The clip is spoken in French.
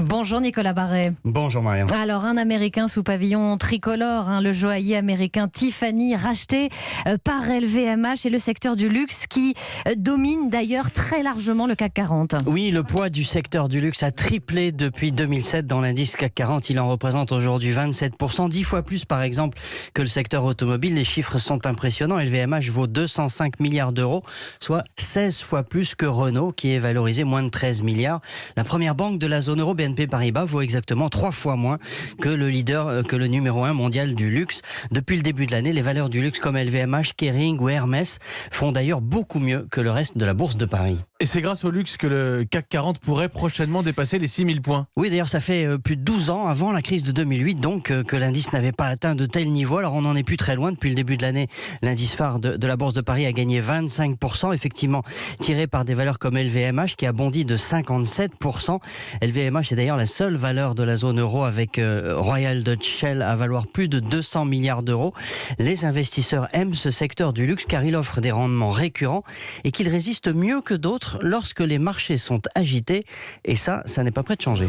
Bonjour Nicolas Barret. Bonjour Marianne. Alors un Américain sous pavillon tricolore, le joaillier américain Tiffany, racheté par LVMH, et le secteur du luxe qui domine d'ailleurs très largement le CAC 40. Oui, le poids du secteur du luxe a triplé depuis 2007 dans l'indice CAC 40. Il en représente aujourd'hui 27%, 10 fois plus par exemple que le secteur automobile. Les chiffres sont impressionnants. LVMH vaut 205 milliards d'euros, soit 16 fois plus que Renault, qui est valorisé moins de 13 milliards. La première banque de la zone euro, BNP Paribas, vaut exactement 3 fois moins que le numéro 1 mondial du luxe. Depuis le début de l'année, les valeurs du luxe comme LVMH, Kering ou Hermès font d'ailleurs beaucoup mieux que le reste de la bourse de Paris. Et c'est grâce au luxe que le CAC 40 pourrait prochainement dépasser les 6000 points. Oui, d'ailleurs, ça fait plus de 12 ans, avant la crise de 2008, donc, que l'indice n'avait pas atteint de tels niveaux. Alors, on n'en est plus très loin. Depuis le début de l'année, l'indice phare de la bourse de Paris a gagné 25%, effectivement, tiré par des valeurs comme LVMH, qui a bondi de 57%. LVMH est d'ailleurs la seule valeur de la zone euro avec Royal Dutch Shell à valoir plus de 200 milliards d'euros. Les investisseurs aiment ce secteur du luxe car il offre des rendements récurrents et qu'il résiste mieux que d'autres lorsque les marchés sont agités. Et ça n'est pas prêt de changer.